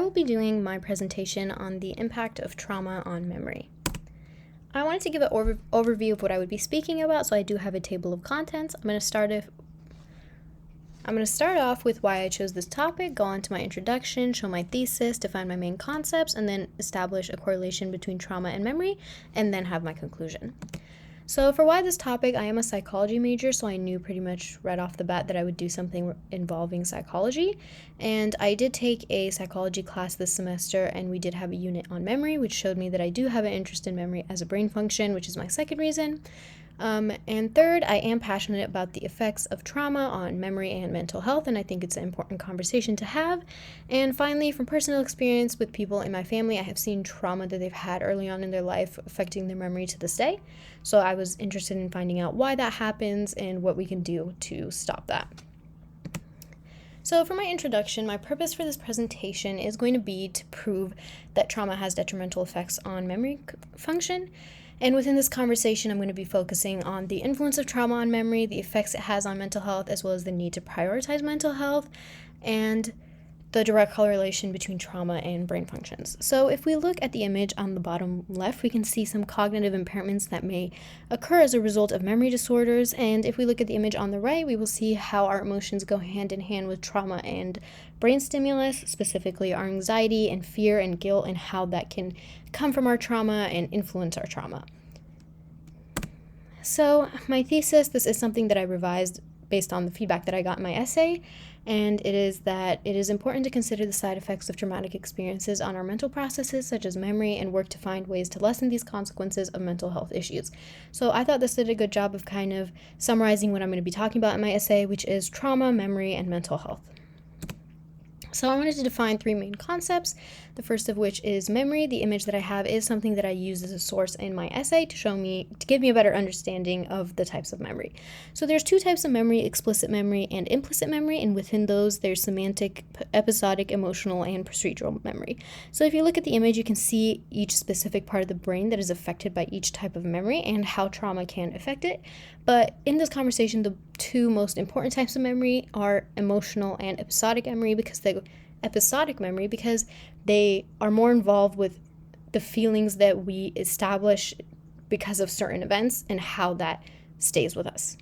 will be doing my presentation on the impact of trauma on memory. I wanted to give an overview of what I would be speaking about, so I do have a table of contents. I'm going to start off with why I chose this topic, go on to my introduction, show my thesis, define my main concepts, and then establish a correlation between trauma and memory, and then have my conclusion. So for why this topic, I am a psychology major, so I knew pretty much right off the bat that I would do something involving psychology. And I did take a psychology class this semester, and we did have a unit on memory, which showed me that I do have an interest in memory as a brain function, which is my second reason. And third, I am passionate about the effects of trauma on memory and mental health, and I think it's an important conversation to have. And finally, from personal experience with people in my family, I have seen trauma that they've had early on in their life affecting their memory to this day. So I was interested in finding out why that happens and what we can do to stop that. So for my introduction, my purpose for this presentation is going to be to prove that trauma has detrimental effects on memory function. And within this conversation, I'm going to be focusing on the influence of trauma on memory, the effects it has on mental health, as well as the need to prioritize mental health, and the direct correlation between trauma and brain functions. So if we look at the image on the bottom left, we can see some cognitive impairments that may occur as a result of memory disorders. And if we look at the image on the right, we will see how our emotions go hand in hand with trauma and brain stimulus, specifically our anxiety and fear and guilt, and how that can come from our trauma and influence our trauma. So my thesis, this is something that I revised based on the feedback that I got in my essay, and it is that it is important to consider the side effects of traumatic experiences on our mental processes, such as memory, and work to find ways to lessen these consequences of mental health issues. So I thought this did a good job of kind of summarizing what I'm going to be talking about in my essay, which is trauma, memory, and mental health. So I wanted to define three main concepts, the first of which is memory. The image that I have is something that I use as a source in my essay to give me a better understanding of the types of memory. So there's two types of memory, explicit memory and implicit memory, and within those there's semantic, episodic, emotional, and procedural memory. So if you look at the image, you can see each specific part of the brain that is affected by each type of memory and how trauma can affect it. But in this conversation, the two most important types of memory are emotional and episodic memory, because they are more involved with the feelings that we establish because of certain events and how that stays with us.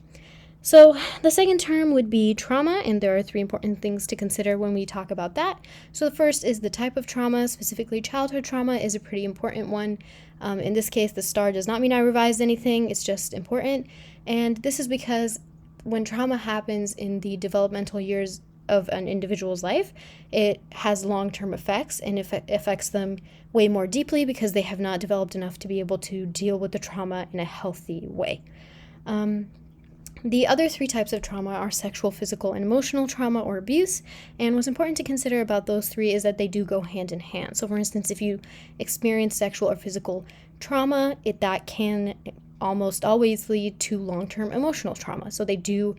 So the second term would be trauma, and there are three important things to consider when we talk about that. So the first is the type of trauma, specifically childhood trauma is a pretty important one. In this case, the star does not mean I revised anything, it's just important. And this is because when trauma happens in the developmental years of an individual's life, it has long-term effects, and it affects them way more deeply because they have not developed enough to be able to deal with the trauma in a healthy way. The other three types of trauma are sexual, physical, and emotional trauma or abuse, and what's important to consider about those three is that they do go hand in hand. So for instance, if you experience sexual or physical trauma, that can almost always lead to long-term emotional trauma, so they do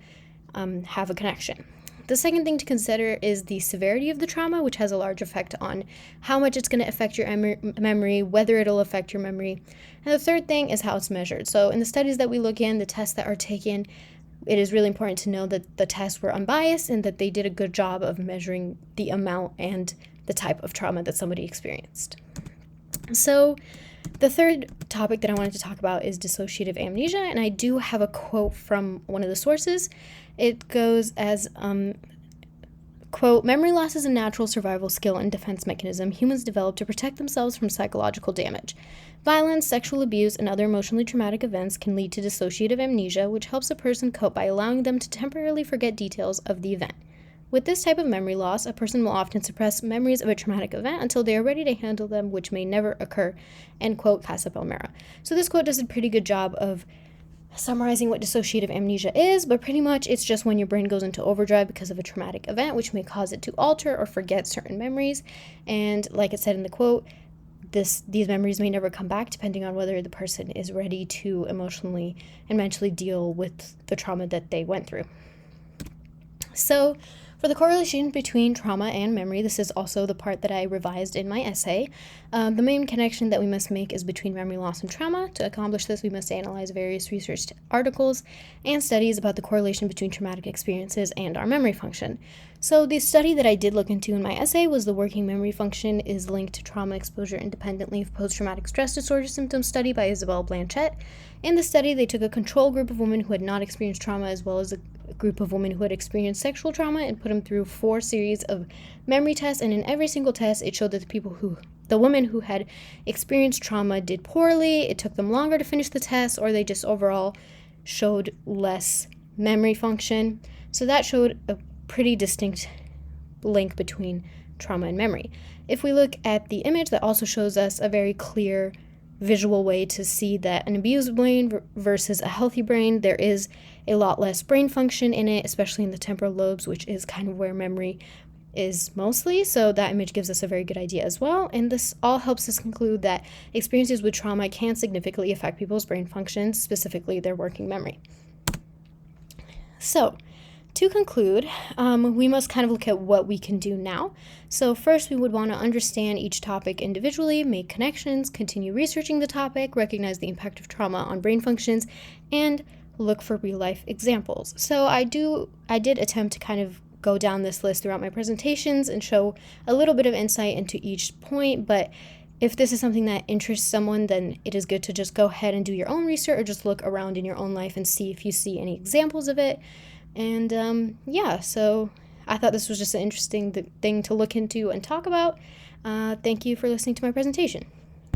have a connection. The second thing to consider is the severity of the trauma, which has a large effect on how much it's going to affect your memory, whether it'll affect your memory. And the third thing is how it's measured. So in the studies that we look in, the tests that are taken, it is really important to know that the tests were unbiased and that they did a good job of measuring the amount and the type of trauma that somebody experienced. So the third topic that I wanted to talk about is dissociative amnesia, and I do have a quote from one of the sources. It goes as, quote, "Memory loss is a natural survival skill and defense mechanism humans develop to protect themselves from psychological damage. Violence, sexual abuse, and other emotionally traumatic events can lead to dissociative amnesia, which helps a person cope by allowing them to temporarily forget details of the event. With this type of memory loss, a person will often suppress memories of a traumatic event until they are ready to handle them, which may never occur," end quote, Casa Palmera. So this quote does a pretty good job of summarizing what dissociative amnesia is, but pretty much it's just when your brain goes into overdrive because of a traumatic event, which may cause it to alter or forget certain memories. And like it said in the quote, these memories may never come back, depending on whether the person is ready to emotionally and mentally deal with the trauma that they went through. So For the correlation between trauma and memory, this is also the part that I revised in my essay. The main connection that we must make is between memory loss and trauma. To accomplish this, we must analyze various research articles and studies about the correlation between traumatic experiences and our memory function. So the study that I did look into in my essay was the working memory function is linked to trauma exposure independently of post-traumatic stress disorder symptoms study by Isabelle Blanchette. In the study, they took a control group of women who had not experienced trauma as well as a group of women who had experienced sexual trauma and put them through 4 series of memory tests, and in every single test it showed that the women who had experienced trauma did poorly, it took them longer to finish the test, or they just overall showed less memory function. So that showed a pretty distinct link between trauma and memory. If we look at the image, that also shows us a very clear visual way to see that an abused brain versus a healthy brain, there is a lot less brain function in it, especially in the temporal lobes, which is kind of where memory is mostly. So that image gives us a very good idea as well. And this all helps us conclude that experiences with trauma can significantly affect people's brain functions, specifically their working memory. So to conclude, we must kind of look at what we can do now. So first, we would want to understand each topic individually, make connections, continue researching the topic, recognize the impact of trauma on brain functions, and look for real-life examples. So I did attempt to kind of go down this list throughout my presentations and show a little bit of insight into each point, but if this is something that interests someone, then it is good to just go ahead and do your own research or just look around in your own life and see if you see any examples of it. And so I thought this was just an interesting thing to look into and talk about. Thank you for listening to my presentation.